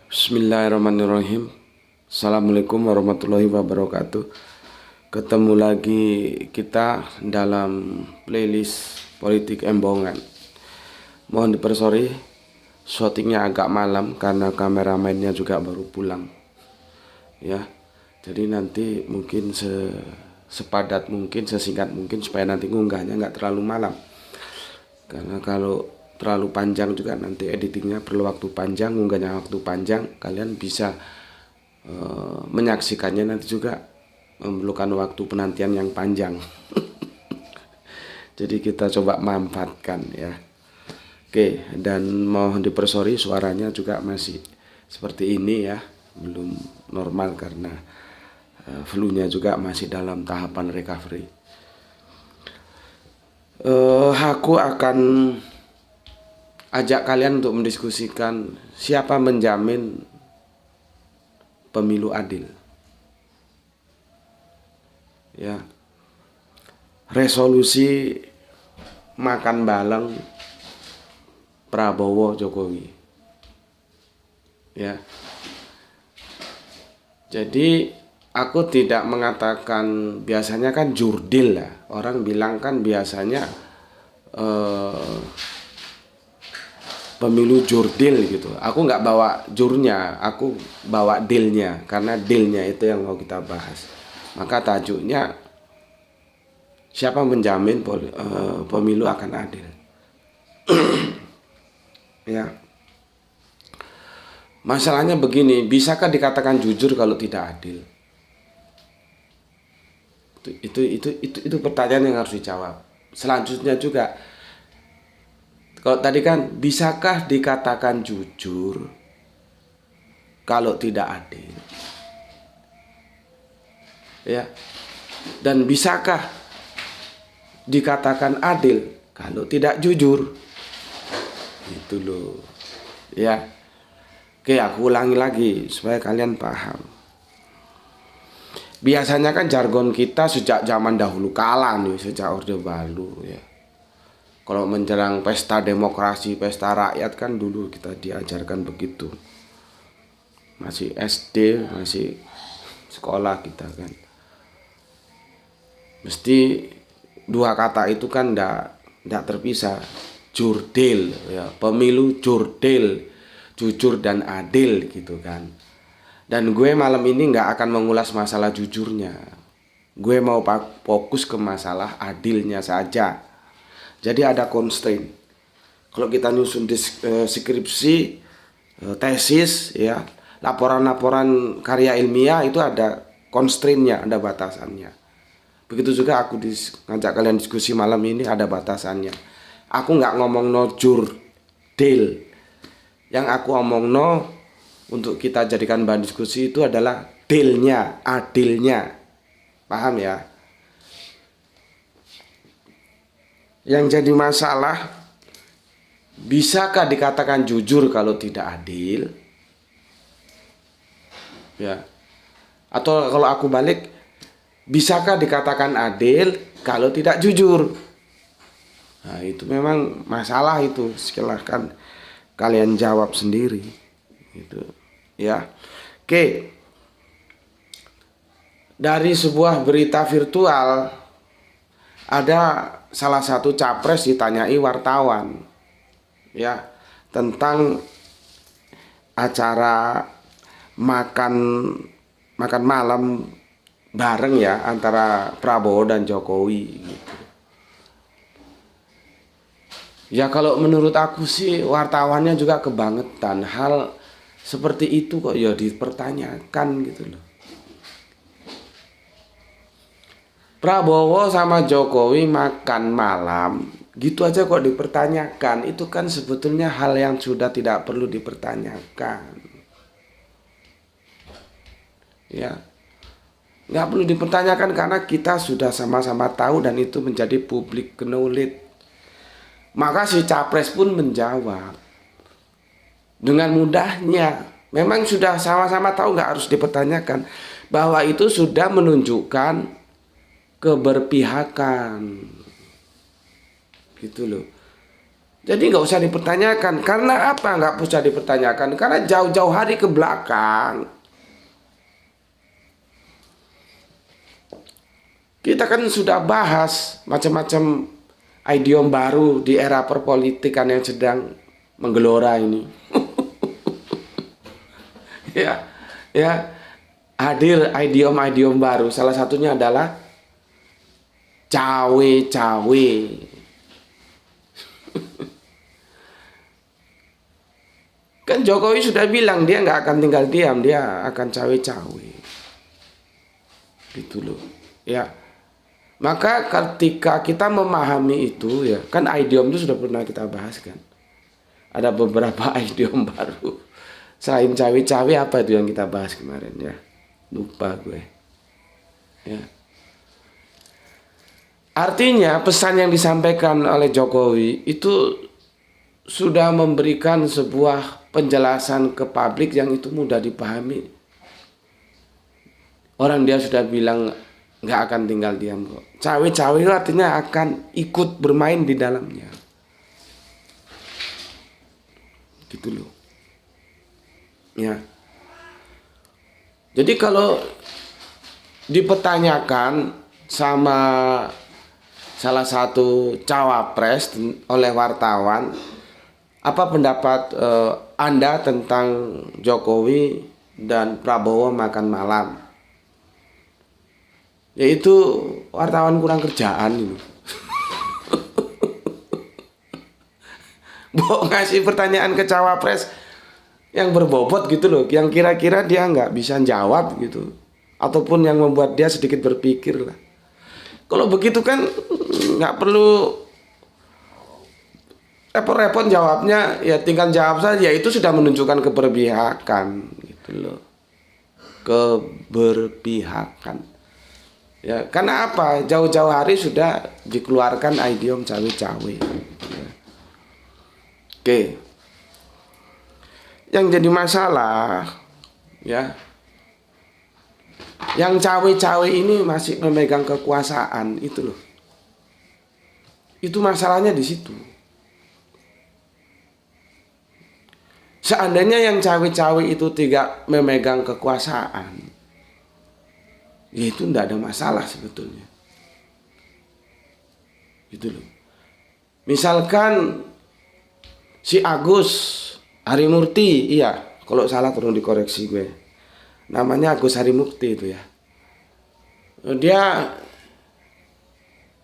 Bismillahirrahmanirrahim. Assalamualaikum warahmatullahi wabarakatuh. Ketemu lagi kita dalam playlist Politik Embongan. Mohon dipersori, syutingnya agak malam karena kameramennya juga baru pulang. Ya, jadi nanti mungkin sepadat mungkin, sesingkat mungkin supaya nanti ngunggahnya nggak terlalu malam. Karena kalau terlalu panjang juga nanti editingnya perlu waktu panjang, ngunggahnya waktu panjang, kalian bisa menyaksikannya nanti juga memerlukan waktu penantian yang panjang. Jadi kita coba manfaatkan ya. Oke, dan mohon dipersori suaranya juga masih seperti ini ya, belum normal karena flu-nya juga masih dalam tahapan recovery. Aku akan ajak kalian untuk mendiskusikan siapa menjamin pemilu adil. Ya. Resolusi makan bareng Prabowo Jokowi. Ya. Jadi aku tidak mengatakan, biasanya kan jurdil lah. Orang bilang kan biasanya pemilu jurdil gitu. Aku nggak bawa jurnya, aku bawa dealnya, karena dealnya itu yang mau kita bahas. Maka tajuknya, siapa menjamin pemilu akan adil? Ya. Masalahnya begini, bisakah dikatakan jujur kalau tidak adil? Itu pertanyaan yang harus dijawab. Selanjutnya juga, kalau tadi kan, bisakah dikatakan jujur kalau tidak adil? Ya. Dan bisakah dikatakan adil kalau tidak jujur? Itu loh. Ya. Oke, aku ulangi lagi supaya kalian paham. Biasanya kan jargon kita sejak zaman dahulu kala nih, sejak Orde Baru ya. Kalau menjelang pesta demokrasi, pesta rakyat kan dulu kita diajarkan begitu. Masih SD, masih sekolah kita kan. Mesti dua kata itu kan ndak terpisah. Jurdil ya, pemilu jurdil, jujur dan adil gitu kan. Dan gue malam ini nggak akan mengulas masalah jujurnya. Gue mau fokus ke masalah adilnya saja. Jadi ada constraint. Kalau kita nyusun skripsi, tesis, ya, laporan-laporan karya ilmiah itu ada constraintnya, ada batasannya. Begitu juga aku ngajak kalian diskusi malam ini ada batasannya. Aku nggak ngomong no jurdil. Yang aku omong no untuk kita jadikan bahan diskusi itu adalah dealnya, adilnya. Paham ya? Yang jadi masalah, bisakah dikatakan jujur kalau tidak adil? Ya. Atau kalau aku balik, bisakah dikatakan adil kalau tidak jujur? Nah, itu memang masalah itu. Silahkan kalian jawab sendiri. Gitu. Ya. Oke. Dari sebuah berita virtual, ada salah satu capres ditanyai wartawan ya tentang acara makan malam bareng ya antara Prabowo dan Jokowi gitu. Ya kalau menurut aku sih wartawannya juga kebangetan, hal seperti itu kok ya dipertanyakan gitu loh. Prabowo sama Jokowi makan malam gitu aja kok dipertanyakan. Itu kan sebetulnya hal yang sudah tidak perlu dipertanyakan. Ya, nggak perlu dipertanyakan karena kita sudah sama-sama tahu dan itu menjadi public knowledge. Maka si capres pun menjawab dengan mudahnya. Memang sudah sama-sama tahu, nggak harus dipertanyakan, bahwa itu sudah menunjukkan keberpihakan gitu loh. Jadi nggak usah dipertanyakan. Karena apa nggak usah dipertanyakan? Karena jauh-jauh hari ke belakang kita kan sudah bahas macam-macam idiom baru di era perpolitikan yang sedang menggelora ini. Ya, ya, hadir idiom-idiom baru. Salah satunya adalah cawe-cawe. Kan Jokowi sudah bilang dia nggak akan tinggal diam, dia akan cawe-cawe. Gitu loh. Ya. Maka ketika kita memahami itu ya, kan idiom itu sudah pernah kita bahas kan. Ada beberapa idiom baru. Selain cawe-cawe apa itu yang kita bahas kemarin ya? Lupa gue. Ya. Artinya pesan yang disampaikan oleh Jokowi itu sudah memberikan sebuah penjelasan ke publik yang itu mudah dipahami. Orang dia sudah bilang nggak akan tinggal diam kok. Cawe-cawe itu artinya akan ikut bermain di dalamnya. Gitu loh. Ya. Jadi kalau dipertanyakan sama salah satu cawapres oleh wartawan, apa pendapat Anda tentang Jokowi dan Prabowo makan malam? Yaitu wartawan kurang kerjaan ini. Mau ngasih pertanyaan ke cawapres yang berbobot gitu loh, yang kira-kira dia nggak bisa jawab gitu, ataupun yang membuat dia sedikit berpikir lah. Kalau begitu kan nggak perlu repot-repot jawabnya, ya tinggal jawab saja. Itu sudah menunjukkan keberpihakan gitu loh, keberpihakan. Ya, karena apa? Jauh-jauh hari sudah dikeluarkan idiom cawe-cawe. Ya. Oke. Yang jadi masalah, ya, yang cawe-cawe ini masih memegang kekuasaan itu loh. Itu masalahnya di situ. Seandainya yang cawe-cawe itu tidak memegang kekuasaan, ya itu tidak ada masalah sebetulnya. Gitu loh. Misalkan si Agus Harimurti, iya, kalau salah tolong dikoreksi gue. Namanya Agus Harimurti itu ya. Dia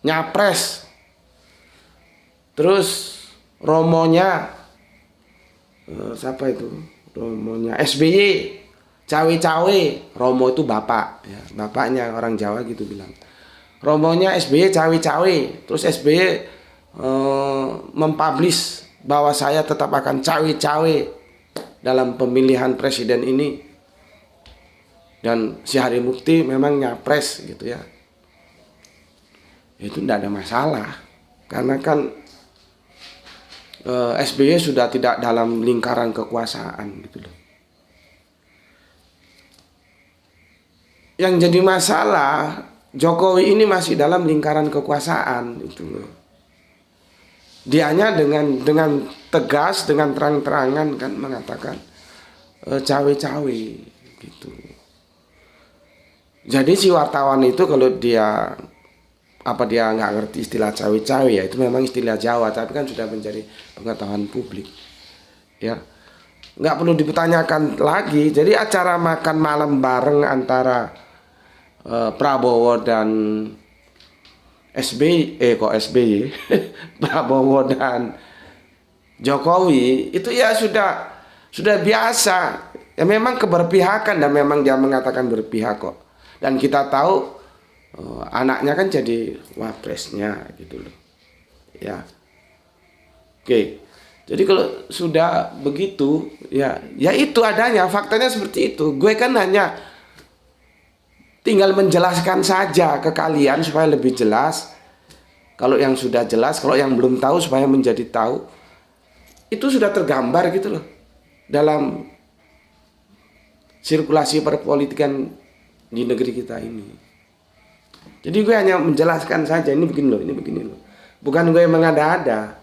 nyapres. Terus romonya siapa itu? Romonya SBY. Cawe-cawe, Romo itu bapak ya, bapaknya orang Jawa gitu bilang. Romonya SBY cawe-cawe, terus SBY mempublish bahwa saya tetap akan cawe-cawe dalam pemilihan presiden ini. Dan si Harimurti memang nyapres gitu ya. Itu tidak ada masalah, karena kan SBY sudah tidak dalam lingkaran kekuasaan gitu loh. Yang jadi masalah, Jokowi ini masih dalam lingkaran kekuasaan itu loh. Dianya dengan tegas, dengan terang-terangan kan mengatakan cawe-cawe gitu. Jadi si wartawan itu kalau dia nggak ngerti istilah cawe-cawe ya, itu memang istilah Jawa, tapi kan sudah menjadi pengetahuan publik. Ya. Nggak perlu dipertanyakan lagi. Jadi acara makan malam bareng antara Prabowo dan SBY Prabowo dan Jokowi itu ya sudah biasa. Ya memang keberpihakan, dan memang dia mengatakan berpihak kok. Dan kita tahu anaknya kan jadi wapresnya gitu loh. Ya. Oke. Jadi kalau sudah begitu ya itu adanya, faktanya seperti itu. Gue kan hanya tinggal menjelaskan saja ke kalian supaya lebih jelas. Kalau yang sudah jelas, kalau yang belum tahu supaya menjadi tahu. Itu sudah tergambar gitu loh dalam sirkulasi perpolitikan di negeri kita ini. Jadi gue hanya menjelaskan saja, ini begini loh, ini begini loh. Bukan gue mengada-ada.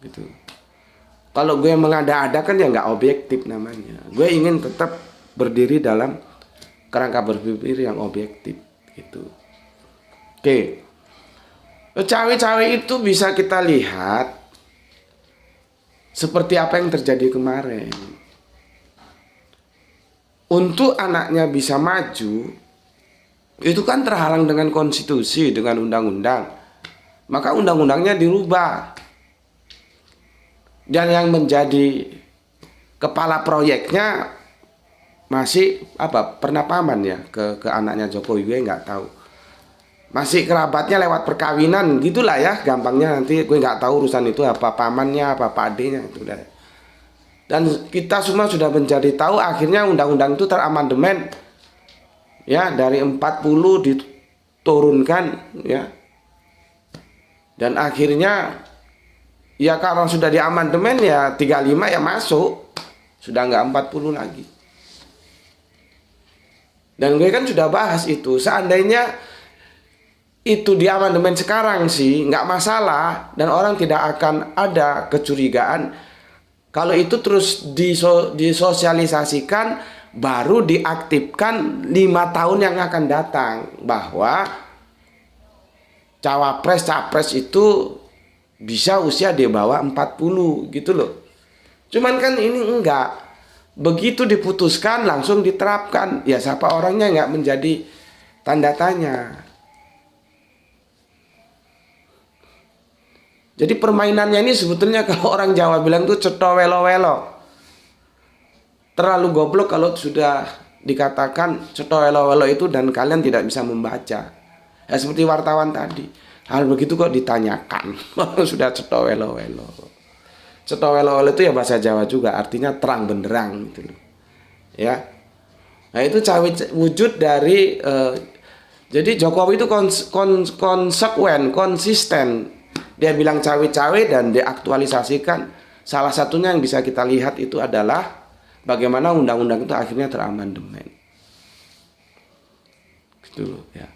gitu. Kalau gue mengada-adakan ya nggak objektif namanya. Gue ingin tetap berdiri dalam kerangka berpikir yang objektif gitu. Oke. Cawe-cawe itu bisa kita lihat seperti apa yang terjadi kemarin. Untuk anaknya bisa maju, itu kan terhalang dengan konstitusi, dengan undang-undang. Maka undang-undangnya dirubah. Dan yang menjadi kepala proyeknya masih pernah paman ya ke anaknya Jokowi, gue nggak tahu. Masih kerabatnya lewat perkawinan gitulah ya, gampangnya. Nanti gue nggak tahu urusan itu apa pamannya apa adenya itu udah. Dan kita semua sudah menjadi tahu akhirnya undang-undang itu teramandemen ya, dari 40 diturunkan ya. Dan akhirnya ya kalau sudah diamandemen ya 35 ya masuk. Sudah nggak 40 lagi. Dan gue kan sudah bahas itu. Seandainya itu di amandemen sekarang sih nggak masalah dan orang tidak akan ada kecurigaan. Kalau itu terus disosialisasikan, baru diaktifkan 5 tahun yang akan datang, bahwa cawapres capres itu bisa usia di bawah 40 gitu loh. Cuman kan ini enggak. Begitu diputuskan langsung diterapkan. Ya siapa orangnya nggak menjadi tanda tanya. Jadi permainannya ini sebetulnya kalau orang Jawa bilang tuh cetha welo-welo. Terlalu goblok kalau sudah dikatakan cetha welo-welo itu dan kalian tidak bisa membaca. Ya seperti wartawan tadi. Hal begitu kok ditanyakan. Sudah cetha welo-welo. Cetha welo-welo itu ya bahasa Jawa juga, artinya terang benderang gitu loh. Ya. Nah, itu wujud dari jadi Jokowi itu konsekuen, konsisten. Dia bilang cawe-cawe dan diaktualisasikan. Salah satunya yang bisa kita lihat itu adalah bagaimana undang-undang itu akhirnya teramandemen. Gitu loh, ya.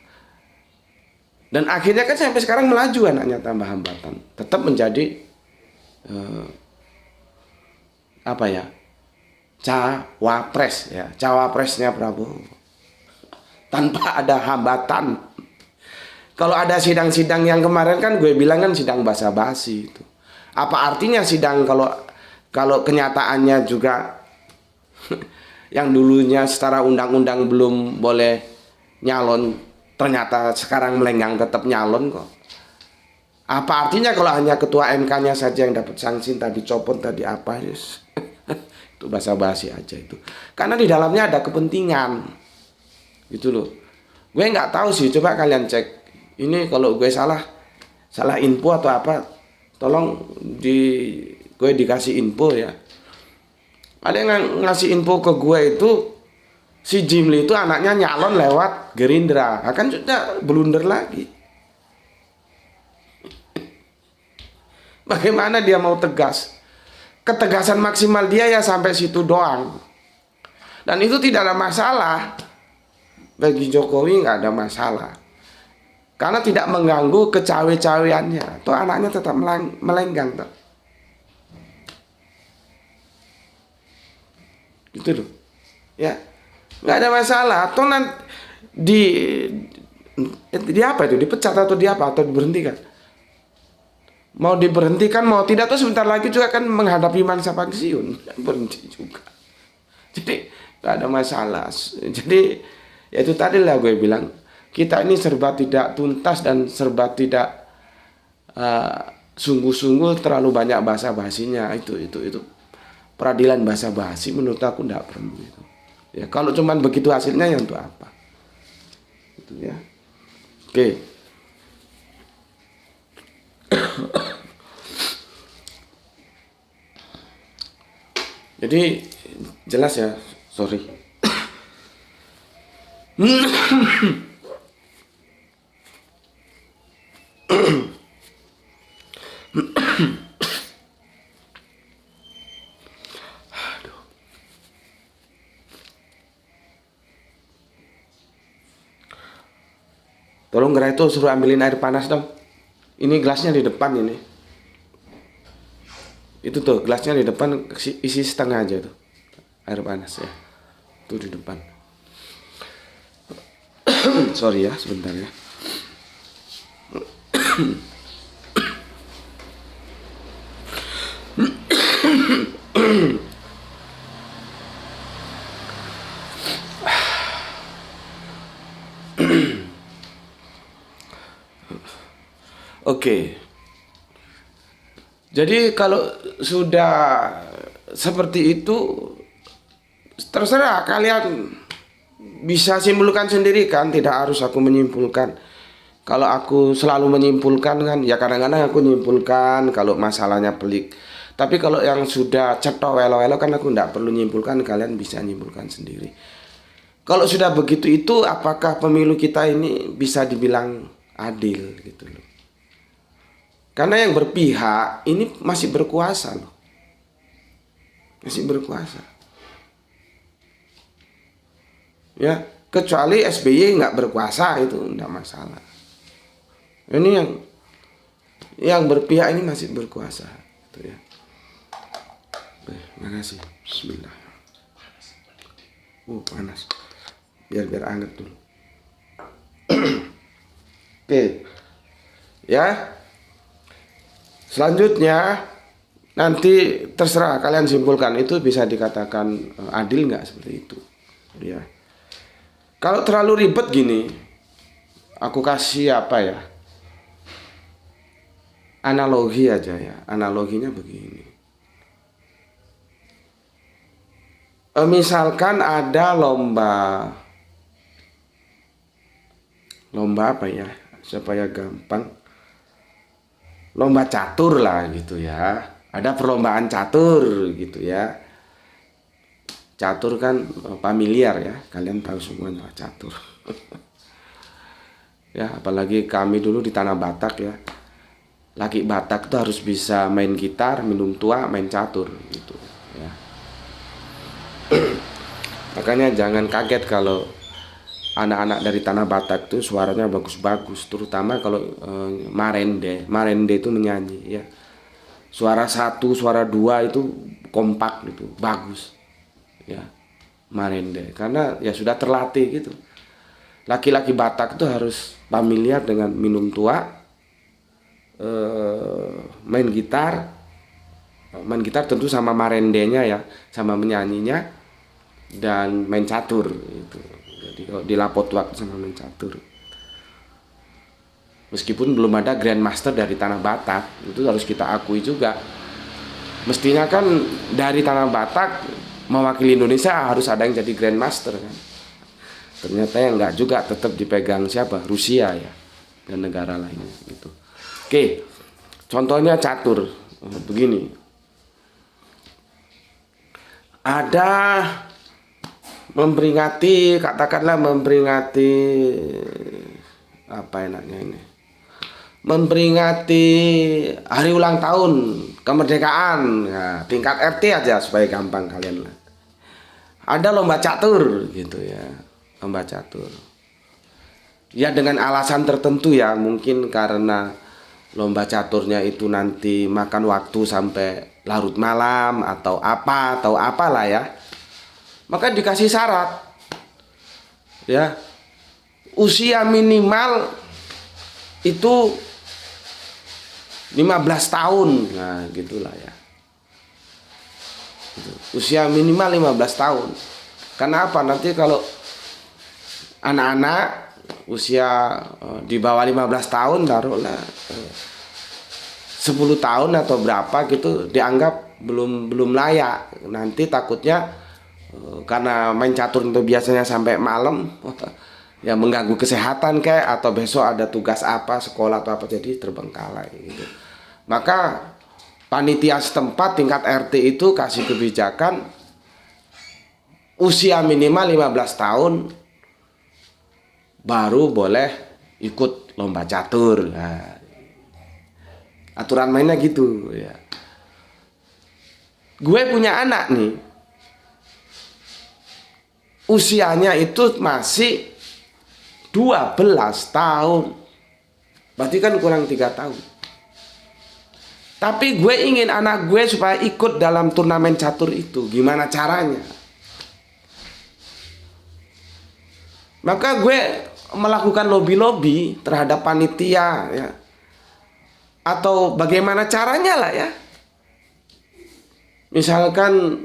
Dan akhirnya kan sampai sekarang melaju anaknya tambah hambatan. Tetap menjadi cawapres ya, cawapresnya Prabowo tanpa ada hambatan. Kalau ada sidang-sidang yang kemarin kan gue bilang kan sidang basa-basi itu. Apa artinya sidang kalau kenyataannya juga yang dulunya secara undang-undang belum boleh nyalon ternyata sekarang melenggang tetap nyalon kok. Apa artinya kalau hanya ketua MK-nya saja yang dapat sanksi, tadi copot, tadi apa, yes. Itu basa-basi aja itu. Karena di dalamnya ada kepentingan. Gitu loh. Gue nggak tahu sih, coba kalian cek. Ini kalau gue salah info atau apa, tolong gue dikasih info ya. Ada yang ngasih info ke gue itu si Jimli itu anaknya nyalon lewat Gerindra. Akan sudah blunder lagi. Bagaimana dia mau tegas? Ketegasan maksimal dia ya sampai situ doang. Dan itu tidak ada masalah. Bagi Jokowi nggak ada masalah. Karena tidak mengganggu kecawe-caweannya. Tuh anaknya tetap melenggang tuh. Gitu loh. Ya. Nggak ada masalah. Atau nanti di apa itu? Dipecat atau di apa? Atau diberhentikan? Mau diberhentikan mau tidak tuh sebentar lagi juga kan menghadapi masa pensiun, kan berhenti juga. Jadi nggak ada masalah. Jadi ya itu tadi lah gue bilang, kita ini serba tidak tuntas dan serba tidak sungguh-sungguh, terlalu banyak bahasa basinya. Itu peradilan bahasa basi menurut aku tidak perlu itu. Ya kalau cuman begitu hasilnya ya untuk apa? Gitu ya. Oke. Jadi jelas ya, sorry. Tolong gerai itu suruh ambilin air panas dong. Ini gelasnya di depan ini. Itu tuh gelasnya di depan, isi setengah aja tuh air panas ya. Tuh di depan. Sorry ya, sebentar ya. Oke. Jadi kalau sudah seperti itu, terserah kalian bisa simpulkan sendiri kan, tidak harus aku menyimpulkan. Kalau aku selalu menyimpulkan kan, ya kadang-kadang aku menyimpulkan kalau masalahnya pelik. Tapi kalau yang sudah cetok welo-welo kan aku tidak perlu menyimpulkan, kalian bisa menyimpulkan sendiri. Kalau sudah begitu itu, apakah pemilu kita ini bisa dibilang adil gitu loh. Karena yang berpihak ini masih berkuasa loh. Masih berkuasa. Ya, kecuali SBY nggak berkuasa itu nggak masalah. Ini yang berpihak ini masih berkuasa, gitu ya. Makasih. Bismillah. Panas. Biar anget dulu. Oke. Ya. Selanjutnya nanti terserah kalian simpulkan, itu bisa dikatakan adil nggak seperti itu. Ya. Kalau terlalu ribet gini, aku kasih apa ya? Analogi aja ya. Analoginya begini. Misalkan ada lomba apa ya? Supaya gampang. Lomba catur lah gitu ya. Ada perlombaan catur gitu ya. Catur kan familiar ya. Kalian tahu semuanya catur. Ya, apalagi kami dulu di Tanah Batak ya. Laki Batak itu harus bisa main gitar, minum tua, main catur gitu ya. Makanya jangan kaget kalau anak-anak dari Tanah Batak itu suaranya bagus-bagus, terutama kalau marende itu menyanyi ya. Suara satu, suara dua itu kompak gitu, bagus ya, marende, karena ya sudah terlatih gitu. Laki-laki Batak itu harus familiar dengan minum tua, main gitar tentu sama marendenya ya, sama menyanyinya, dan main catur gitu. Jadi kalau dilapot waktu sama main catur, meskipun belum ada grandmaster dari Tanah Batak, itu harus kita akui juga. Mestinya kan dari Tanah Batak mewakili Indonesia harus ada yang jadi grandmaster kan. Ternyata yang enggak juga, tetap dipegang siapa? Rusia ya, dan negara lainnya gitu. Oke, contohnya catur begini. Ada katakanlah memperingati apa enaknya ini? Memperingati hari ulang tahun kemerdekaan, nah, tingkat RT aja supaya gampang kalian. Ada lomba catur gitu ya, lomba catur. Ya dengan alasan tertentu ya, mungkin karena lomba caturnya itu nanti makan waktu sampai larut malam atau apalah ya. Maka dikasih syarat ya, usia minimal itu 15 tahun. Nah gitulah ya, usia minimal 15 tahun. Karena apa? Nanti kalau anak-anak usia di bawah 15 tahun, taruhlah 10 tahun atau berapa gitu, dianggap belum layak. Nanti takutnya karena main catur itu biasanya sampai malam ya, mengganggu kesehatan kayak, atau besok ada tugas apa sekolah atau apa, jadi terbengkalai gitu. Maka panitia setempat tingkat RT itu kasih kebijakan usia minimal 15 tahun baru boleh ikut lomba catur. Nah, aturan mainnya gitu ya. Gue punya anak nih, usianya itu masih 12 tahun. Berarti kan kurang 3 tahun. Tapi gue ingin anak gue supaya ikut dalam turnamen catur itu. Gimana caranya? Maka gue melakukan lobby-lobby terhadap panitia ya. Atau bagaimana caranya lah ya. Misalkan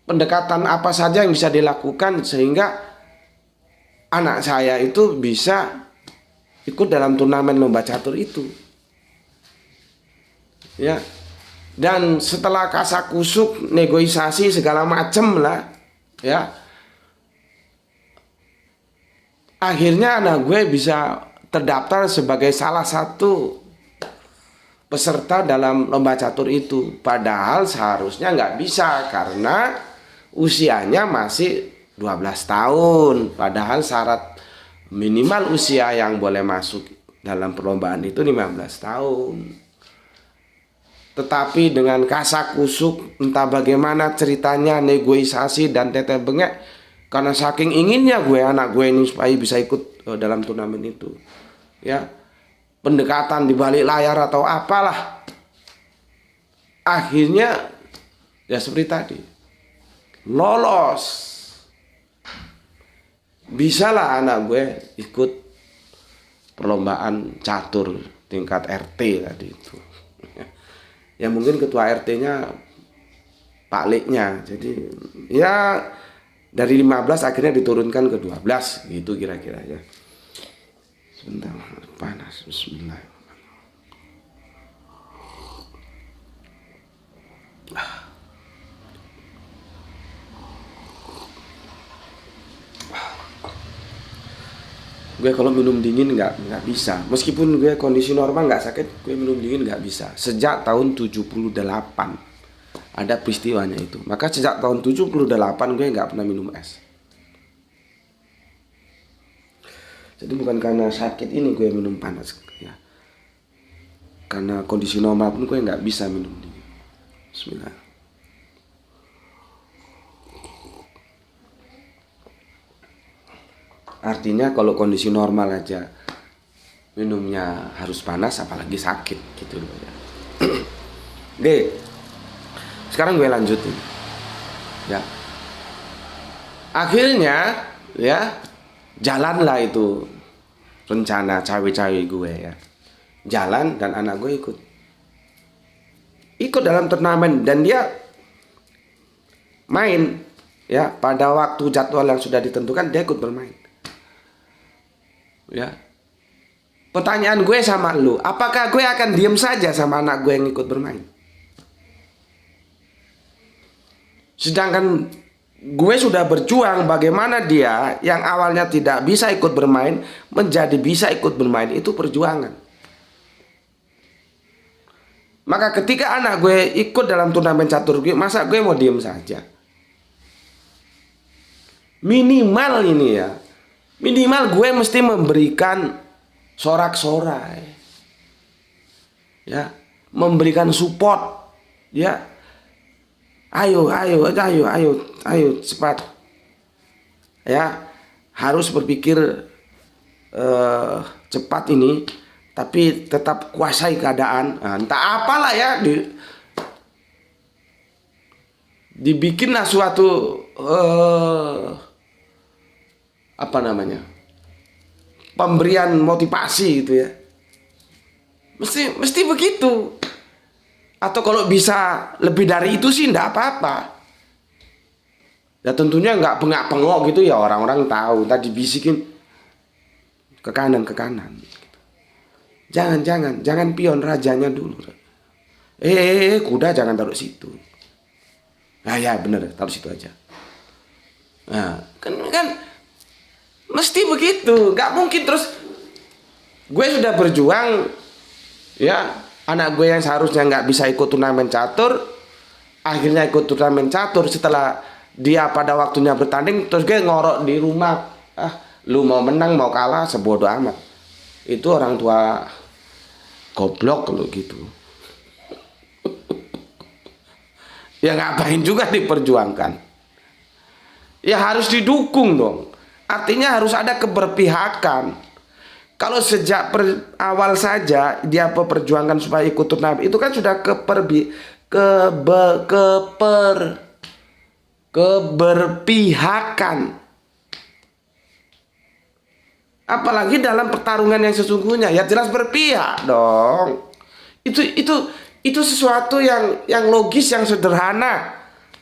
pendekatan apa saja yang bisa dilakukan sehingga anak saya itu bisa ikut dalam turnamen lomba catur itu. Ya. Dan setelah kasakusuk, negosiasi segala macem lah, ya. Akhirnya anak gue bisa terdaftar sebagai salah satu peserta dalam lomba catur itu. Padahal seharusnya nggak bisa karena usianya masih 12 tahun. Padahal syarat minimal usia yang boleh masuk dalam perlombaan itu 15 tahun. Tetapi dengan kasakusuk, entah bagaimana ceritanya, negosiasi dan teteh bengek, karena saking inginnya gue anak gue ini supaya bisa ikut dalam turnamen itu, ya, pendekatan di balik layar atau apalah, akhirnya ya seperti tadi, lolos, bisalah anak gue ikut perlombaan catur tingkat RT tadi itu. Ya mungkin ketua RT-nya Pak Leknya. Jadi ya dari 15 akhirnya diturunkan ke 12 gitu kira-kira ya. Sebentar, panas. Bismillah. Gue kalau minum dingin nggak bisa. Meskipun gue kondisi normal nggak sakit, gue minum dingin nggak bisa. Sejak tahun 78 ada peristiwanya itu. Maka sejak tahun 78 gue nggak pernah minum es. Jadi bukan karena sakit ini gue minum panas ya. Karena kondisi normal pun gue nggak bisa minum dingin. Bismillah. Artinya kalau kondisi normal aja minumnya harus panas, apalagi sakit gitu loh ya. Oke, sekarang gue lanjutin ya. Akhirnya ya jalanlah itu rencana cawe-cawe gue ya. Jalan dan anak gue ikut dalam turnamen dan dia main ya. Pada waktu jadwal yang sudah ditentukan dia ikut bermain. Ya, pertanyaan gue sama lu, apakah gue akan diem saja sama anak gue yang ikut bermain? Sedangkan gue sudah berjuang bagaimana dia yang awalnya tidak bisa ikut bermain menjadi bisa ikut bermain, itu perjuangan. Maka ketika anak gue ikut dalam turnamen catur gue, masa gue mau diem saja? Minimal ini ya, minimal gue mesti memberikan sorak-sorai, ya, memberikan support, ya, ayo cepat, ya, harus berpikir cepat ini, tapi tetap kuasai keadaan, nah, entah apalah ya, dibikinlah suatu apa namanya, pemberian motivasi gitu ya, mesti begitu. Atau kalau bisa lebih dari itu sih enggak apa-apa ya, tentunya nggak pengak-pengok gitu ya, orang-orang tahu tadi bisikin ke kanan jangan pion, rajanya dulu, kuda jangan taruh situ, nah ya bener, taruh situ aja. Nah kan mesti begitu, nggak mungkin terus gue sudah berjuang ya, anak gue yang seharusnya nggak bisa ikut turnamen catur akhirnya ikut turnamen catur. Setelah dia pada waktunya bertanding terus gue ngorok di rumah, lu mau menang mau kalah sebodoh amat. Itu orang tua goblok lo gitu. Ya ngapain juga diperjuangkan, ya harus didukung dong. Artinya harus ada keberpihakan. Kalau sejak awal saja dia memperjuangkan supaya ikut turnamen, itu kan sudah keberpihakan. Apalagi dalam pertarungan yang sesungguhnya, ya jelas berpihak dong. Itu sesuatu yang logis, yang sederhana,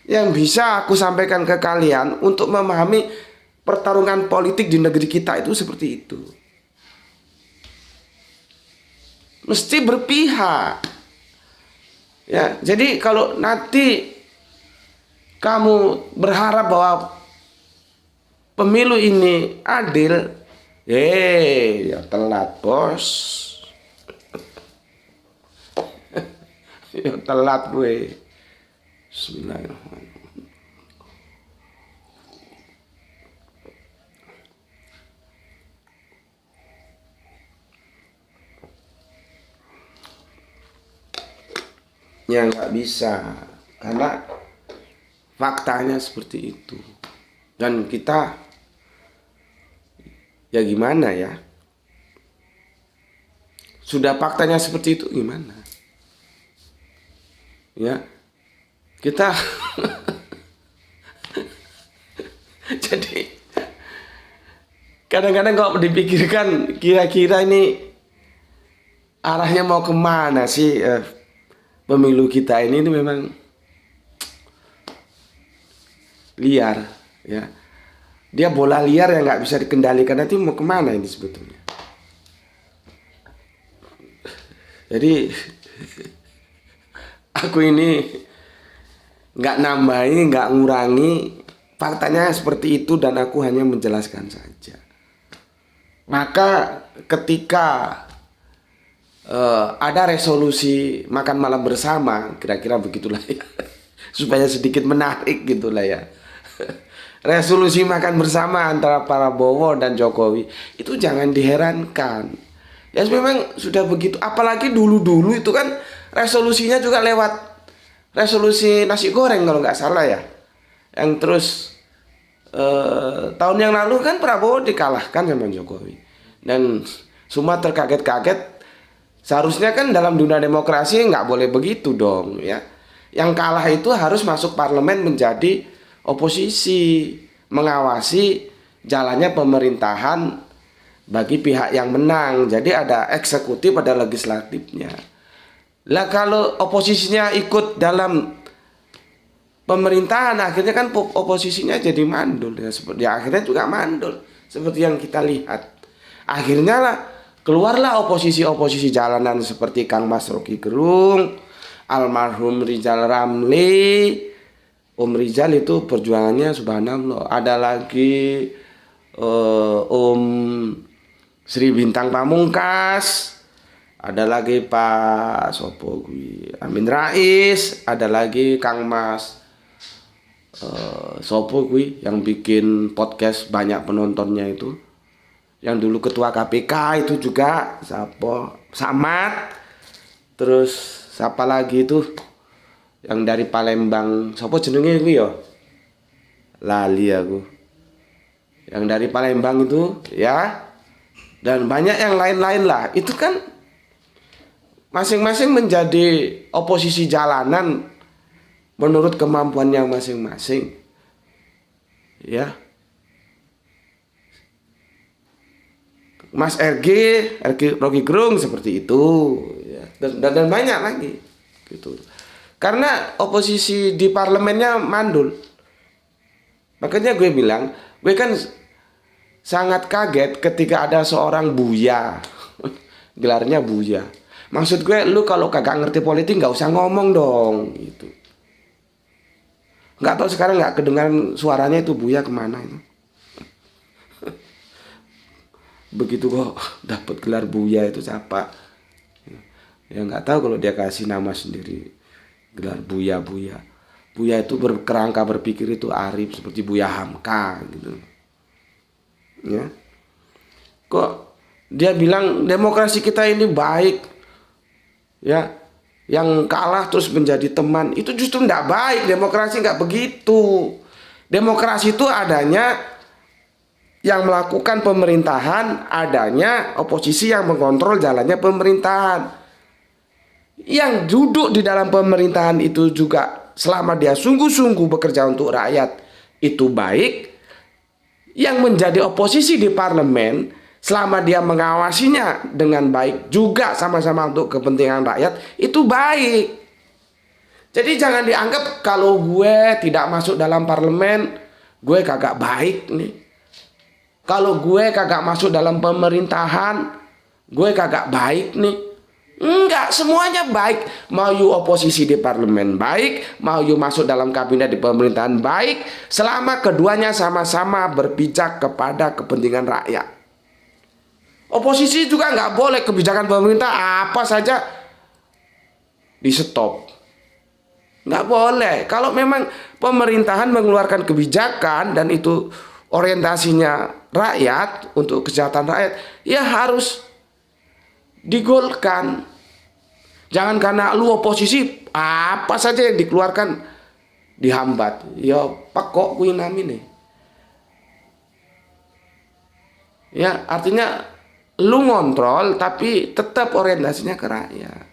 yang bisa aku sampaikan ke kalian untuk memahami pertarungan politik di negeri kita itu seperti itu. Mesti berpihak. Ya, jadi kalau nanti kamu berharap bahwa pemilu ini adil, ya telat bos. Ya telat gue. Bismillahirrahmanirrahim. Ya nggak bisa, karena faktanya seperti itu. Dan kita ya gimana ya, sudah faktanya seperti itu gimana ya, kita jadi kadang-kadang kalau dipikirkan kira-kira ini arahnya mau kemana sih, pemilu kita ini memang liar ya. Dia bola liar yang nggak bisa dikendalikan, nanti mau kemana ini sebetulnya. Jadi aku ini nggak nambahi, nggak ngurangi, faktanya seperti itu dan aku hanya menjelaskan saja. Maka ketika ada resolusi makan malam bersama, kira-kira begitulah ya. Supaya sedikit menarik gitulah ya. Resolusi makan bersama antara Prabowo dan Jokowi itu jangan diherankan. Ya memang sudah begitu. Apalagi dulu-dulu itu kan resolusinya juga lewat resolusi nasi goreng kalau nggak salah ya. Yang terus tahun yang lalu kan Prabowo dikalahkan sama Jokowi. Dan semua terkaget-kaget. Seharusnya kan dalam dunia demokrasi nggak boleh begitu dong ya. Yang kalah itu harus masuk parlemen menjadi oposisi, mengawasi jalannya pemerintahan bagi pihak yang menang. Jadi ada eksekutif, ada legislatifnya. Lah kalau oposisinya ikut dalam pemerintahan, akhirnya kan oposisinya jadi mandul ya. Seperti akhirnya juga mandul seperti yang kita lihat. Akhirnya lah keluarlah oposisi-oposisi jalanan seperti Kang Mas Rocky Gerung, almarhum Rizal Ramli. Om Rizal itu perjuangannya subhanallah. Ada lagi Om Sri Bintang Pamungkas, ada lagi Pak Sopo Amin Rais, ada lagi Kang Mas Sopo yang bikin podcast banyak penontonnya itu, yang dulu ketua KPK itu juga Samad. Terus siapa lagi itu yang dari Palembang, siapa jenenge gue ya, lali aku, yang dari Palembang itu ya, dan banyak yang lain-lain lah. Itu kan masing-masing menjadi oposisi jalanan menurut kemampuannya masing-masing ya. Mas Rocky Gerung seperti itu ya. Dan banyak lagi gitu. Karena oposisi di parlemennya mandul. Makanya gue bilang, gue kan sangat kaget ketika ada seorang Buya. Gelarnya Buya. Maksud gue, lu kalau kagak ngerti politik gak usah ngomong dong gitu. Gak tahu sekarang gak kedengaran suaranya itu Buya kemana itu. Begitu kok dapat gelar Buya itu siapa? Ya gak tahu kalau dia kasih nama sendiri. Gelar Buya. Buya itu berkerangka berpikir itu arif seperti Buya Hamka gitu. Ya. Kok dia bilang demokrasi kita ini baik. Ya. Yang kalah terus menjadi teman, itu justru tidak baik. Demokrasi nggak begitu. Demokrasi itu adanya yang melakukan pemerintahan, adanya oposisi yang mengontrol jalannya pemerintahan. Yang duduk di dalam pemerintahan itu juga selama dia sungguh-sungguh bekerja untuk rakyat itu baik. Yang menjadi oposisi di parlemen selama dia mengawasinya dengan baik juga sama-sama untuk kepentingan rakyat itu baik. Jadi jangan dianggap kalau gue tidak masuk dalam parlemen gue kagak baik nih. Kalau gue kagak masuk dalam pemerintahan gue kagak baik nih. Enggak, semuanya baik. Mau you oposisi di parlemen baik, mau you masuk dalam kabinet di pemerintahan baik, selama keduanya sama-sama berpijak kepada kepentingan rakyat. Oposisi juga nggak boleh kebijakan pemerintah apa saja di stop. Nggak boleh. Kalau memang pemerintahan mengeluarkan kebijakan dan itu orientasinya rakyat untuk kesejahteraan rakyat, ya harus digolkan. Jangan karena lu oposisi apa saja yang dikeluarkan dihambat. Ya pak kok kuwi namine. Ya artinya lu ngontrol tapi tetap orientasinya ke rakyat.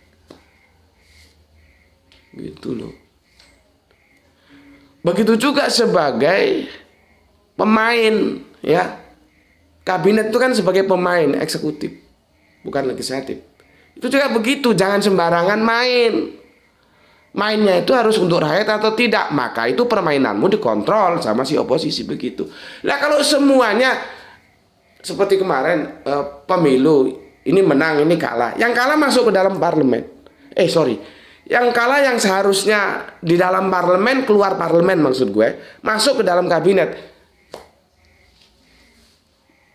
Gitu loh. Begitu juga sebagai pemain, ya. Kabinet itu kan sebagai pemain eksekutif, bukan legislatif. Itu juga begitu, jangan sembarangan main. Mainnya itu harus untuk rakyat atau tidak. Maka itu permainanmu dikontrol sama si oposisi begitu. Nah kalau semuanya seperti kemarin pemilu, ini menang, ini kalah. Yang kalah masuk ke dalam parlemen. Yang kalah yang seharusnya di dalam parlemen, keluar parlemen maksud gue, masuk ke dalam kabinet.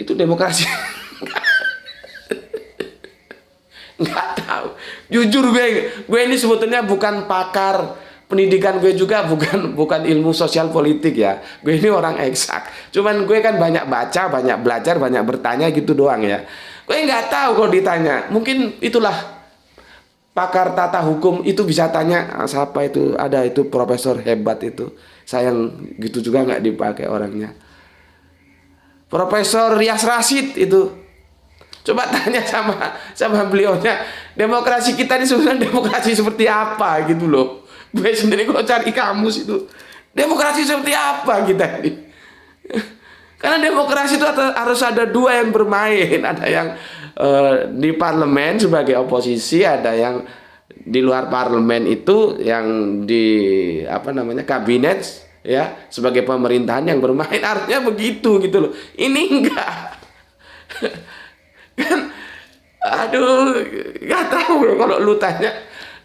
Itu demokrasi. Nggak tahu. Jujur gue ini sebetulnya bukan pakar pendidikan, gue juga bukan ilmu sosial politik ya. Gue ini orang eksak. Cuman gue kan banyak baca, banyak belajar, banyak bertanya gitu doang ya. Gue nggak tahu kalau ditanya. Mungkin itulah pakar tata hukum itu bisa tanya siapa itu, ada itu profesor hebat itu. Sayang gitu juga nggak dipakai orangnya. Profesor Rias Rasid itu. Coba tanya sama beliaunya, demokrasi kita ini sebenarnya demokrasi seperti apa gitu loh. Gue sendiri kalau cari kamus itu, demokrasi seperti apa kita ini. Karena demokrasi itu harus ada dua yang bermain. Ada yang di parlemen sebagai oposisi, ada yang di luar parlemen itu yang di kabinet ya sebagai pemerintahan yang bermain. Artinya begitu gitu loh. Ini enggak. Kan aduh nggak tahu kalau lu tanya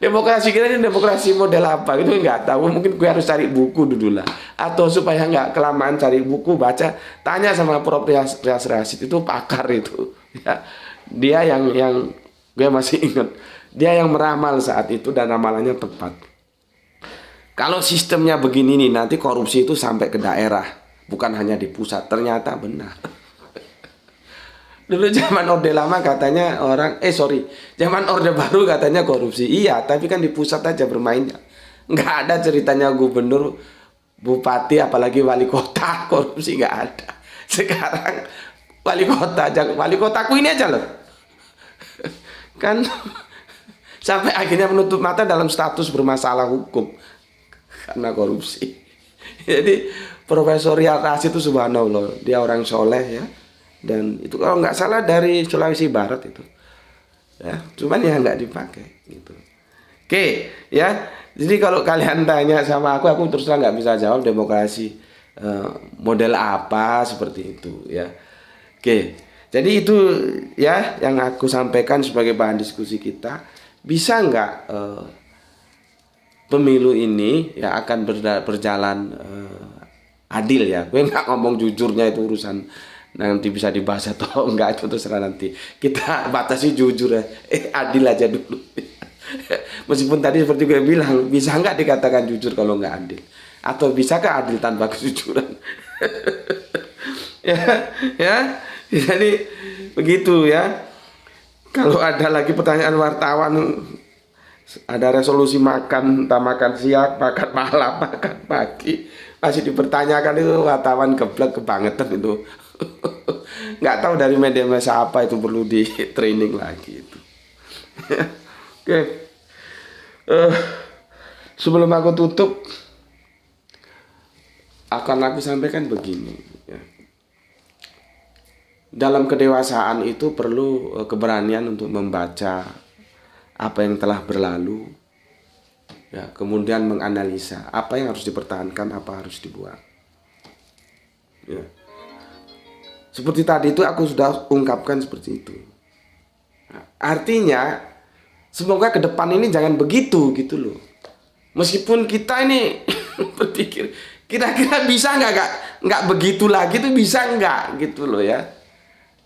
demokrasi kita ini demokrasi model apa itu nggak tahu. Mungkin gue harus cari buku dulu lah, atau supaya nggak kelamaan cari buku, baca, tanya sama Prof. Rias Rasid itu pakar itu ya. Dia yang gue masih ingat, dia yang meramal saat itu dan ramalannya tepat. Kalau sistemnya begini nih nanti korupsi itu sampai ke daerah, bukan hanya di pusat. Ternyata benar. Dulu zaman Orde Lama katanya zaman Orde Baru katanya korupsi. Iya, tapi kan di pusat aja bermainnya. Nggak ada ceritanya gubernur, bupati, apalagi wali kota korupsi, nggak ada. Sekarang wali kotaku ini aja loh. Kan sampai akhirnya menutup mata dalam status bermasalah hukum karena korupsi. Jadi Profesor Rias Rasid itu subhanallah, dia orang soleh ya. Dan itu kalau nggak salah dari Sulawesi Barat itu ya, cuman ya nggak dipakai gitu. Oke ya, jadi kalau kalian tanya sama aku terus terang nggak bisa jawab demokrasi model apa seperti itu ya. Oke, jadi itu ya yang aku sampaikan sebagai bahan diskusi kita. Bisa nggak pemilu ini ya akan berjalan adil ya. Gue nggak ngomong jujurnya, itu urusan nanti bisa dibahas atau enggak, itu terserah nanti. Kita batasi jujur ya, adil aja dulu. Meskipun tadi seperti gue bilang, bisa nggak dikatakan jujur kalau nggak adil? Atau bisakah adil tanpa kejujuran? ya, jadi begitu ya. Kalau ada lagi pertanyaan wartawan, ada resolusi makan, entah makan siang, makan malam, makan pagi, masih dipertanyakan, itu wartawan geblek kebangetan itu. Nggak tahu dari media massa apa itu perlu di training lagi itu. Oke. Eh, Sebelum aku tutup, akan aku sampaikan begini. Ya. Dalam kedewasaan itu perlu keberanian untuk membaca apa yang telah berlalu, ya, kemudian menganalisa apa yang harus dipertahankan, apa harus dibuang. Ya. Seperti tadi itu aku sudah ungkapkan seperti itu. Nah, artinya semoga ke depan ini jangan begitu gitu loh. Meskipun kita ini berpikir kira-kira bisa nggak begitu lagi tuh bisa nggak gitu loh ya.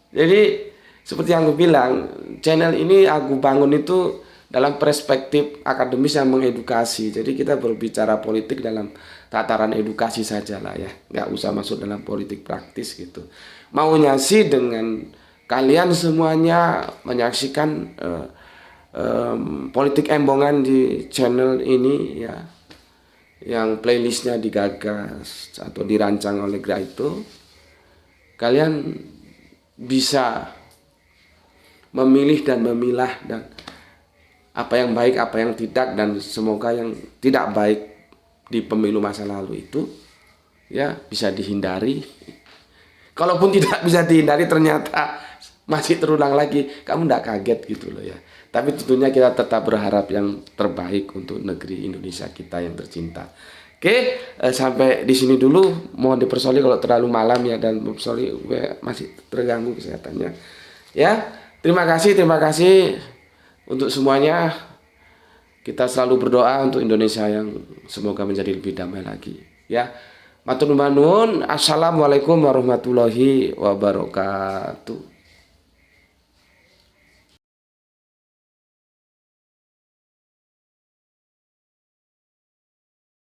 Jadi seperti yang aku bilang, channel ini aku bangun itu dalam perspektif akademis yang mengedukasi. Jadi kita berbicara politik dalam tataran edukasi saja lah ya, nggak usah masuk dalam politik praktis gitu. Maunya sih dengan kalian semuanya menyaksikan politik embongan di channel ini ya, yang playlistnya digagas atau dirancang oleh Graito, kalian bisa memilih dan memilah dan apa yang baik apa yang tidak, dan semoga yang tidak baik di pemilu masa lalu itu ya bisa dihindari. Kalaupun tidak bisa dihindari ternyata masih terulang lagi, kamu tidak kaget gitu loh ya. Tapi tentunya kita tetap berharap yang terbaik untuk negeri Indonesia kita yang tercinta. Oke, sampai di sini dulu. Mohon dipersoli kalau terlalu malam ya, dan sorry gue masih terganggu kesehatannya. Ya, terima kasih untuk semuanya. Kita selalu berdoa untuk Indonesia yang semoga menjadi lebih damai lagi. Ya, matur nuwun. Assalamualaikum warahmatullahi wabarakatuh.